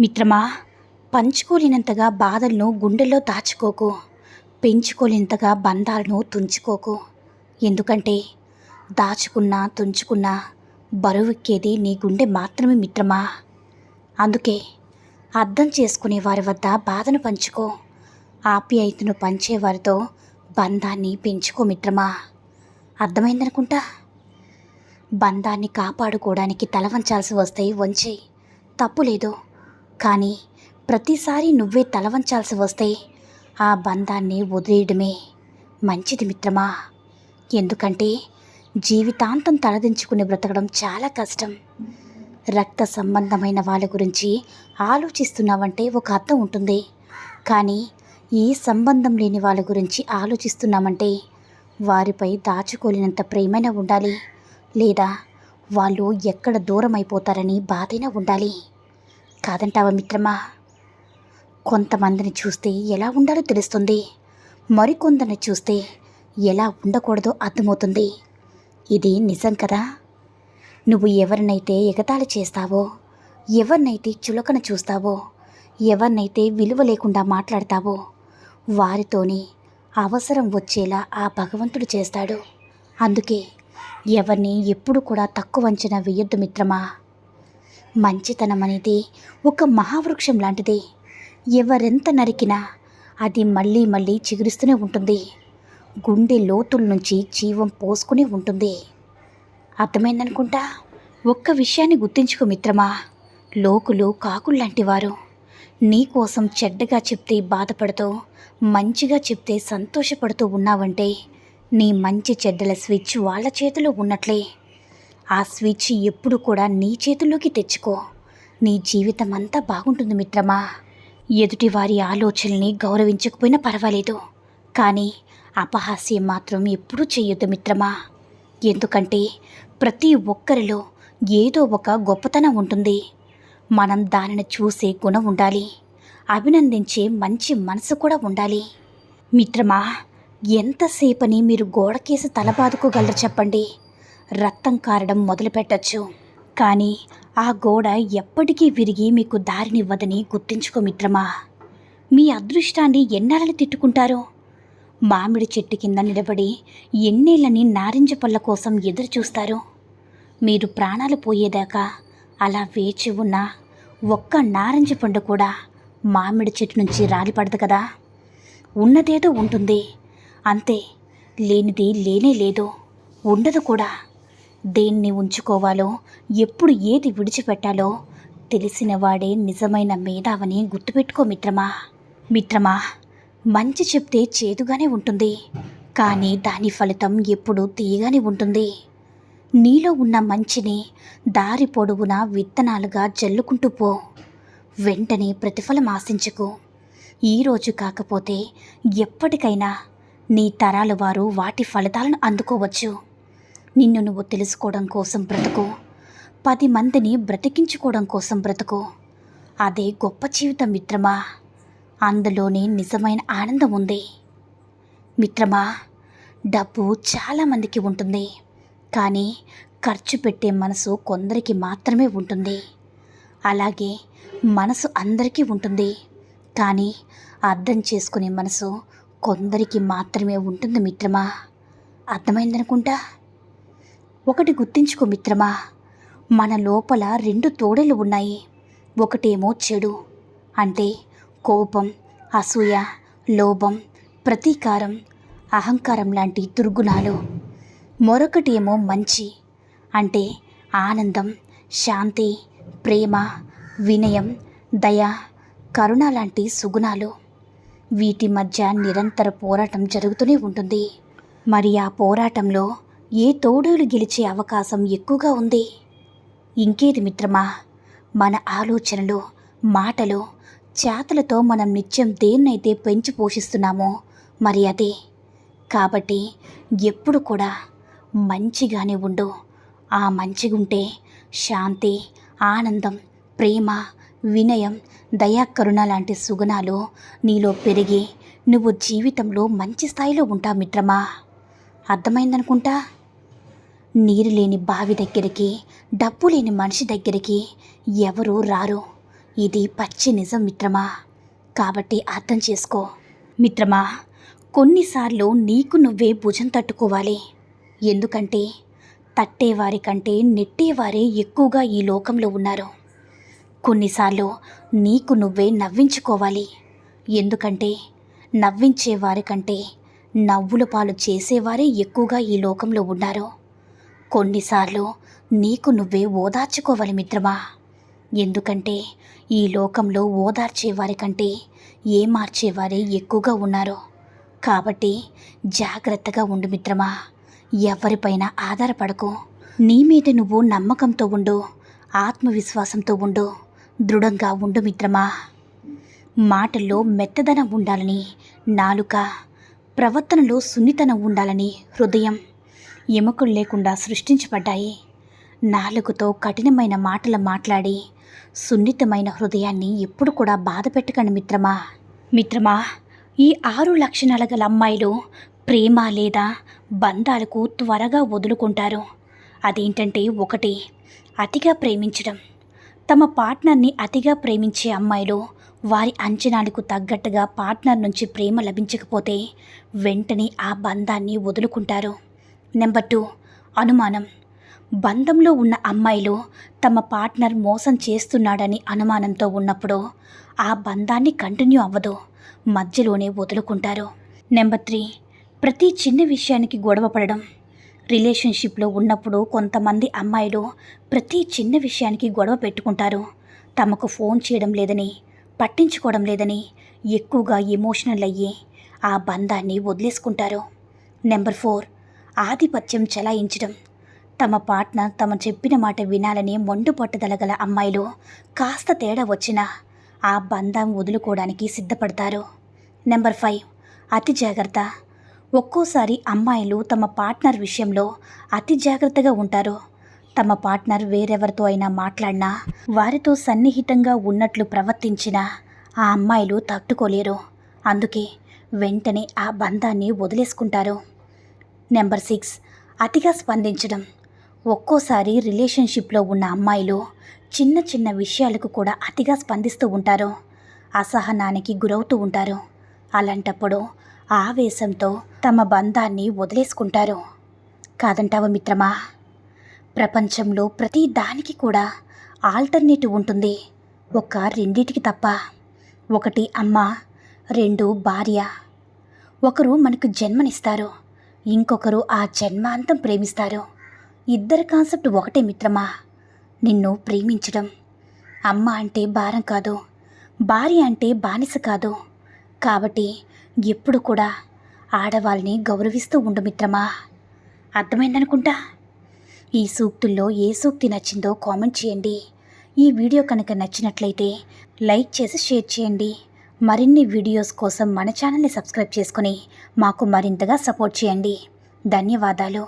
మిత్రమా, పంచుకోలేనంతగా బాధలను గుండెల్లో దాచుకోకు. పెంచుకోలేనంతగా బంధాలను తుంచుకోకు. ఎందుకంటే దాచుకున్నా తుంచుకున్నా బరువెక్కేది నీ గుండె మాత్రమే మిత్రమా. అందుకే అర్థం చేసుకునే వారి వద్ద బాధను పంచుకో. ఆప్యాయతను పంచేవారితో బంధాన్ని పెంచుకో మిత్రమా. అర్థమైందనుకుంటా. బంధాన్ని కాపాడుకోవడానికి తల వంచాల్సి వస్తే వంచేయి, తప్పు లేదు. కానీ ప్రతిసారి నువ్వే తల వంచాల్సి వస్తే ఆ బంధాన్ని వదిలేయడమే మంచిది మిత్రమా. ఎందుకంటే జీవితాంతం తలదించుకుని బ్రతకడం చాలా కష్టం. రక్త సంబంధమైన వాళ్ళ గురించి ఆలోచిస్తున్నావంటే ఒక అర్థం ఉంటుంది. కానీ ఈ సంబంధం లేని వాళ్ళ గురించి ఆలోచిస్తున్నామంటే వారిపై దాచుకోలేనంత ప్రేమైనా ఉండాలి, లేదా వాళ్ళు ఎక్కడ దూరం అయిపోతారని బాధైనా ఉండాలి. కాదంటావా మిత్రమా? కొంతమందిని చూస్తే ఎలా ఉండాలో తెలుస్తుంది, మరికొందరిని చూస్తే ఎలా ఉండకూడదో అర్థమవుతుంది. ఇది నిజం కదా. నువ్వు ఎవరినైతే ఎగతాళి చేస్తావో, ఎవరినైతే చులకన చూస్తావో, ఎవరినైతే విలువ లేకుండా మాట్లాడతావో వారితోనే అవసరం వచ్చేలా ఆ భగవంతుడు చేస్తాడు. అందుకే ఎవరిని ఎప్పుడు కూడా తక్కువ అంచనా వేయొద్దు మిత్రమా. మంచితనం అనేది ఒక మహావృక్షం లాంటిది. ఎవరెంత నరికినా అది మళ్ళీ మళ్ళీ చిగురిస్తూనే ఉంటుంది. గుండె లోతుల నుంచి జీవం పోసుకునే ఉంటుంది. అర్థమైందనుకుంటా. ఒక్క విషయాన్ని గుర్తించుకో మిత్రమా. లోకులు కాకుల్లాంటి వారు. నీకోసం చెడ్డగా చెప్తే బాధపడుతూ, మంచిగా చెప్తే సంతోషపడుతూ ఉన్నావంటే నీ మంచి చెడ్డల స్విచ్ వాళ్ళ చేతిలో ఉన్నట్లే. ఆ స్విచ్ ఎప్పుడు కూడా నీ చేతుల్లోకి తెచ్చుకో. నీ జీవితం అంతా బాగుంటుంది మిత్రమా. ఎదుటి వారి ఆలోచనల్ని గౌరవించకపోయినా పర్వాలేదు, కానీ అపహాస్యం మాత్రం ఎప్పుడూ చెయ్యొద్దు మిత్రమా. ఎందుకంటే ప్రతి ఒక్కరిలో ఏదో ఒక గొప్పతనం ఉంటుంది. మనం దానిని చూసే గుణం ఉండాలి, అభినందించే మంచి మనసు కూడా ఉండాలి. మిత్రమా, ఎంతసేపని మీరు గోడకేసి తల బాదుకోగలరు చెప్పండి. రక్తం కారడం మొదలుపెట్టచ్చు, కానీ ఆ గోడ ఎప్పటికీ విరిగి మీకు దారినివ్వదని గుర్తుంచుకో మిత్రమా. మీ అదృష్టాన్ని ఎన్నాళ్ళని తిట్టుకుంటారో. మామిడి చెట్టు కింద నిలబడి ఎన్నేళ్ళని నారింజ పళ్ళ కోసం ఎదురు చూస్తారు. మీరు ప్రాణాలు పోయేదాకా అలా వేచి ఉన్న ఒక్క నారింజ పండు కూడా మామిడి చెట్టు నుంచి రాలిపడదు కదా. ఉన్నదేదో ఉంటుంది అంతే, లేనిది లేనే లేదు, ఉండదు కూడా. దేన్ని ఉంచుకోవాలో, ఎప్పుడు ఏది విడిచిపెట్టాలో తెలిసినవాడే నిజమైన మేధావని గుర్తుపెట్టుకో మిత్రమా. మిత్రమా, మంచి చెప్తే చేదుగానే ఉంటుంది, కానీ దాని ఫలితం ఎప్పుడూ తీయగానే ఉంటుంది. నీలో ఉన్న మంచిని దారి పొడవునా విత్తనాలుగా జల్లుకుంటూ పో. వెంటనే ప్రతిఫలం ఆశించకు. ఈరోజు కాకపోతే ఎప్పటికైనా నీ తరాల వారు వాటి ఫలితాలను అందుకోవచ్చు. నిన్ను నువ్వు తెలుసుకోవడం కోసం బ్రతుకు. 10 మందిని బ్రతికించుకోవడం కోసం బ్రతుకు. అదే గొప్ప జీవితం మిత్రమా. అందులోనే నిజమైన ఆనందం ఉంది. మిత్రమా, డబ్బు చాలామందికి ఉంటుంది, కానీ ఖర్చు పెట్టే మనసు కొందరికి మాత్రమే ఉంటుంది. అలాగే మనసు అందరికీ ఉంటుంది, కానీ అర్థం చేసుకునే మనసు కొందరికి మాత్రమే ఉంటుంది మిత్రమా. అర్థమైందనుకుంటా. ఒకటి గుర్తించుకో మిత్రమా, మన లోపల 2 తోడేళ్ళు ఉన్నాయి. ఒకటేమో చెడు, అంటే కోపం, అసూయ, లోభం, ప్రతీకారం, అహంకారం లాంటి దుర్గుణాలు. మరొకటేమో మంచి, అంటే ఆనందం, శాంతి, ప్రేమ, వినయం, దయ, కరుణ లాంటి సుగుణాలు. వీటి మధ్య నిరంతర పోరాటం జరుగుతూనే ఉంటుంది. మరి ఆ పోరాటంలో ఏ తోడేలు గెలిచే అవకాశం ఎక్కువగా ఉంది? ఇంకేది మిత్రమా, మన ఆలోచనలు, మాటలు, చేతలతో మనం నిత్యం దేన్నైతే పెంచి పోషిస్తున్నామో మరి అదే. కాబట్టి ఎప్పుడు కూడా మంచిగానే ఉండు. ఆ మంచిగుంటే శాంతి, ఆనందం, ప్రేమ, వినయం, దయాకరుణ లాంటి సుగుణాలు నీలో పెరిగి నువ్వు జీవితంలో మంచి స్థాయిలో ఉంటావు మిత్రమా. అర్థమైందనుకుంటా. నీరు లేని బావి దగ్గరికి, డబ్బు లేని మనిషి దగ్గరికి ఎవరూ రారు. ఇది పచ్చి నిజం మిత్రమా. కాబట్టి అర్థం చేసుకో మిత్రమా. కొన్నిసార్లు నీకు నువ్వే భుజం తట్టుకోవాలి. ఎందుకంటే తట్టేవారి కంటే నెట్టేవారే ఎక్కువగా ఈ లోకంలో ఉన్నారు. కొన్నిసార్లు నీకు నువ్వే నవ్వించుకోవాలి. ఎందుకంటే నవ్వించేవారి కంటే నవ్వుల పాలు చేసేవారే ఎక్కువగా ఈ లోకంలో ఉన్నారు. కొన్నిసార్లు నీకు నువ్వే ఓదార్చుకోవాలి మిత్రమా. ఎందుకంటే ఈ లోకంలో ఓదార్చేవారి కంటే ఏమార్చేవారే ఎక్కువగా ఉన్నారు. కాబట్టి జాగ్రత్తగా ఉండు మిత్రమా. ఎవరిపైన ఆధారపడకు. నీ మీద నువ్వు నమ్మకంతో ఉండు, ఆత్మవిశ్వాసంతో ఉండు, దృఢంగా ఉండు మిత్రమా. మాటల్లో మెత్తదనం ఉండాలని నాలుక, ప్రవర్తనలో సున్నితనం ఉండాలని హృదయం ఎముకలు లేకుండా సృష్టించబడ్డాయి. నాలుకతో కఠినమైన మాటలు మాట్లాడి సున్నితమైన హృదయాన్ని ఎప్పుడు కూడా బాధ పెట్టకండి మిత్రమా. మిత్రమా, ఈ 6 లక్షణాల గల అమ్మాయిలు ప్రేమ లేదా బంధాలకు త్వరగా వదులుకుంటారు. అదేంటంటే 1, అతిగా ప్రేమించడం. తమ పార్ట్నర్ని అతిగా ప్రేమించే అమ్మాయిలు వారి అంచనాలకు తగ్గట్టుగా పార్ట్నర్ నుంచి ప్రేమ లభించకపోతే వెంటనే ఆ బంధాన్ని వదులుకుంటారు. నెంబర్ 2, అనుమానం. బంధంలో ఉన్న అమ్మాయిలు తమ పార్ట్నర్ మోసం చేస్తున్నాడని అనుమానంతో ఉన్నప్పుడు ఆ బంధాన్ని కంటిన్యూ అవ్వదు, మధ్యలోనే వదులుకుంటారు. నెంబర్ 3, ప్రతి చిన్న విషయానికి గొడవ పడడం. రిలేషన్షిప్లో ఉన్నప్పుడు కొంతమంది అమ్మాయిలు ప్రతి చిన్న విషయానికి గొడవ పెట్టుకుంటారు. తమకు ఫోన్ చేయడం లేదని, పట్టించుకోవడం లేదని ఎక్కువగా ఎమోషనల్ అయ్యి ఆ బంధాన్ని వదిలేసుకుంటారు. నెంబర్ 4, ఆధిపత్యం చెలాయించడం. తమ పార్ట్నర్ తమ చెప్పిన మాట వినాలని మొండు పట్టుదల గల అమ్మాయిలు కాస్త తేడా వచ్చినా ఆ బంధం వదులుకోవడానికి సిద్ధపడతారు. నెంబర్ 5, అతి జాగ్రత్త. ఒక్కోసారి అమ్మాయిలు తమ పార్ట్నర్ విషయంలో అతి జాగ్రత్తగా ఉంటారు. తమ పార్ట్నర్ వేరెవరితో అయినా మాట్లాడినా, వారితో సన్నిహితంగా ఉన్నట్లు ప్రవర్తించినా ఆ అమ్మాయిలు తట్టుకోలేరు. అందుకే వెంటనే ఆ బంధాన్ని వదిలేసుకుంటారు. నెంబర్ 6, అతిగా స్పందించడం. ఒక్కోసారి రిలేషన్షిప్లో ఉన్న అమ్మాయిలు చిన్న చిన్న విషయాలకు కూడా అతిగా స్పందిస్తూ ఉంటారు, అసహనానికి గురవుతూ ఉంటారు. అలాంటప్పుడు ఆవేశంతో తమ బంధాన్ని వదిలేసుకుంటారు. కాదంటావా మిత్రమా? ప్రపంచంలో ప్రతి దానికి కూడా ఆల్టర్నేటివ్ ఉంటుంది, ఒక రెండిటికి తప్ప. 1 అమ్మ, 2 భార్య. ఒకరు మనకు జన్మనిస్తారు, ఇంకొకరు ఆ జన్మాంతం ప్రేమిస్తారు. ఇద్దరి కాన్సెప్ట్ ఒకటే మిత్రమా. నిన్ను ప్రేమించడం. అమ్మ అంటే భారం కాదు, భార్య అంటే బానిస కాదు. కాబట్టి ఎప్పుడు కూడా ఆడవాళ్ళని గౌరవిస్తూ ఉండు మిత్రమా. అర్థమైందనుకుంటా. ఈ సూక్తుల్లో ఏ సూక్తి నచ్చిందో కామెంట్ చేయండి. ఈ వీడియో కనుక నచ్చినట్లయితే లైక్ చేసి షేర్ చేయండి. మరిన్ని వీడియోస్ కోసం మన ఛానల్ని సబ్స్క్రైబ్ చేసుకొని మాకు మరింతగా సపోర్ట్ చేయండి. ధన్యవాదాలు.